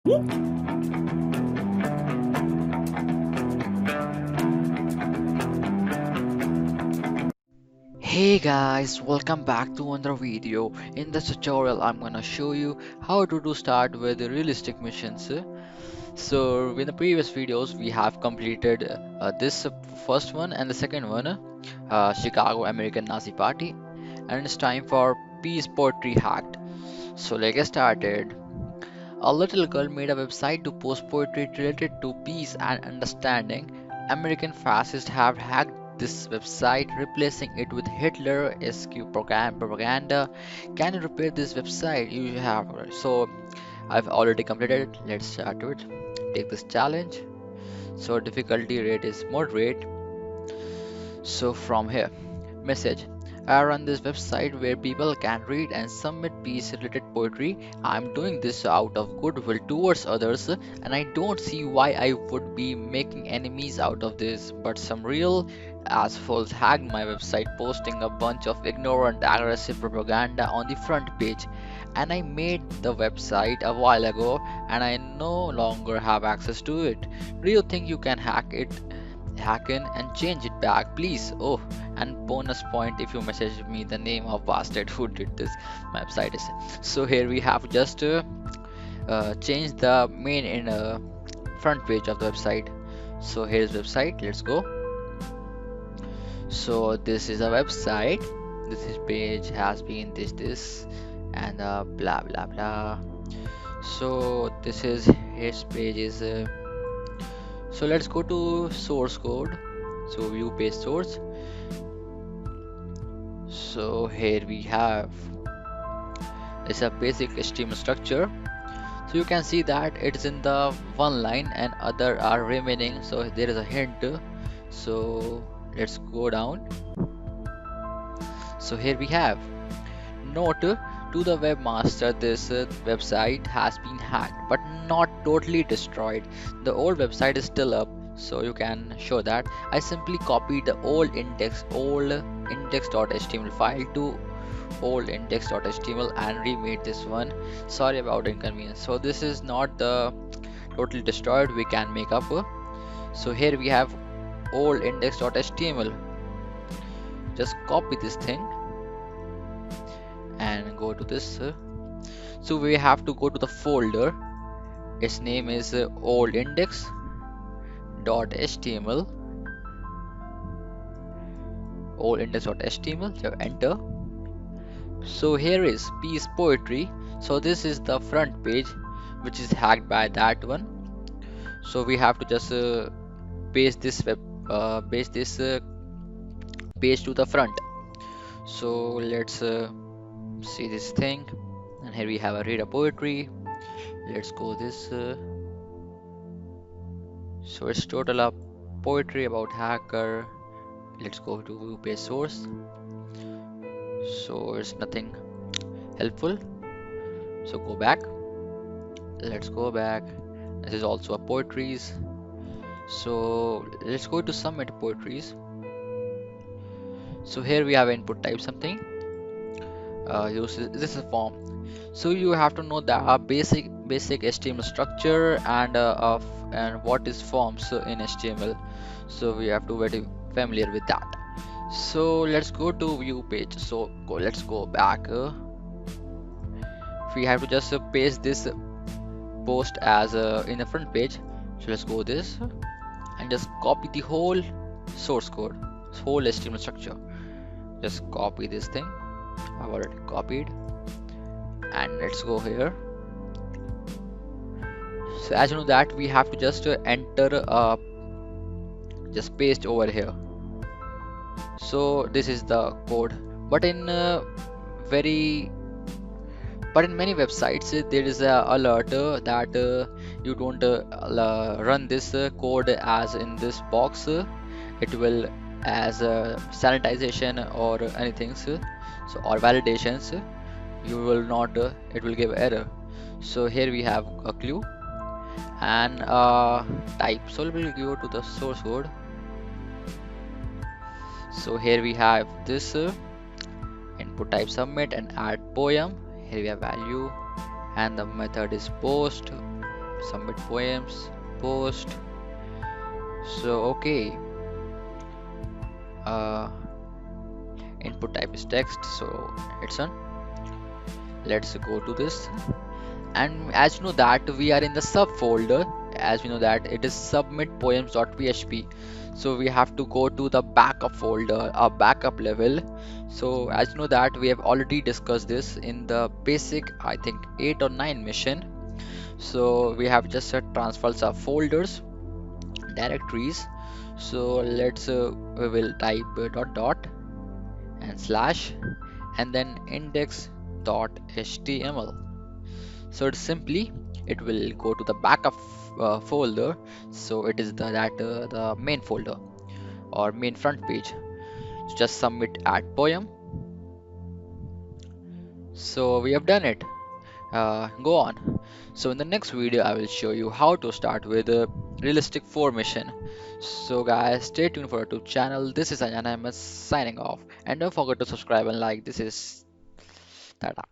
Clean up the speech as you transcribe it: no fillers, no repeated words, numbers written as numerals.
Hey guys, welcome back to another video. In this tutorial, I'm gonna show you how to start with the realistic missions. So in the previous videos, we have completed this first one and the second one, Chicago American Nazi Party, and it's time for Peace Poetry Hacked. So let's get started. A little girl made a website to post poetry related to peace and understanding. American fascists have hacked this website, replacing it with Hitler-esque propaganda. Can you repair this website? You have. So I've already completed it. Let's start with. Take this challenge. So difficulty rate is moderate. So from here, message. I run this website where people can read and submit piece related poetry. I'm doing this out of goodwill towards others, and I don't see why I would be making enemies out of this. But some real assholes hacked my website, posting a bunch of ignorant, aggressive propaganda on the front page. And I made the website a while ago, and I no longer have access to it. Do you think you can hack in and change it back, please? Oh, and bonus point if you message me the name of bastard who did this. My website is so here we have just changed the main in front page of the website. So here's website. Let's go. So this is a website. This is page has been this and blah blah blah. So this is his page is. So let's go to source code. So view page source. So here we have it's a basic HTML structure. So you can see that it's in the one line and other are remaining. So there is a hint. So let's go down. So here we have note to the webmaster, this website has been hacked but not totally destroyed. The old website is still up, so you can show that. I simply copied the old index.html file to old index.html and remade this one. Sorry about the inconvenience. So this is not the totally destroyed, we can make up. So here we have old index.html. Just copy this thing and go to this. So we have to go to the folder. Its name is old index.html. Old index.html. So enter. So here is piece poetry. So this is the front page which is hacked by that one. So we have to just paste this page to the front. So let's see this thing, and here we have a read a poetry. Let's go this. So it's total up poetry about hacker. Let's go to view page source. So it's nothing helpful. So go back. Let's go back. This is also a poetries. So let's go to submit poetries. So here we have input type something. Use this is a form. So you have to know the basic HTML structure and and what is forms in HTML. So we have to be very familiar with that. So let's go to view page. So let's go back. We have to just paste this post as in the front page. So let's go this and just copy the whole source code, whole HTML structure. Just copy this thing. I've already copied, and let's go here. So as you know that we have to just enter just paste over here. So this is the code, but in very but in many websites there is a alert that you don't run this code as in this box. It will as sanitization or anything so or validations you will not it will give error. So here we have a clue and type. So we'll go to the source code. So here we have this input type submit and add poem. Here we have value and the method is post. submit poems, post. So okay, uh, input type is text, so it's on. Let's go to this, and as you know that we are in the subfolder, as we know that it is submit poems.php. So we have to go to the backup folder, a backup level. So as you know that we have already discussed this in the basic, I think 8 or 9 mission. So we have just transferred some folders, directories. So let's we will type dot dot and slash and then index.html. So it's simply it will go to the backup folder. So it is the main folder or main front page. Just submit add poem. So we have done it. Go on. So in the next video, I will show you how to start with a realistic formation. So guys, stay tuned for our YouTube channel. This is Ahmad signing off, and don't forget to subscribe and like. This is Tata.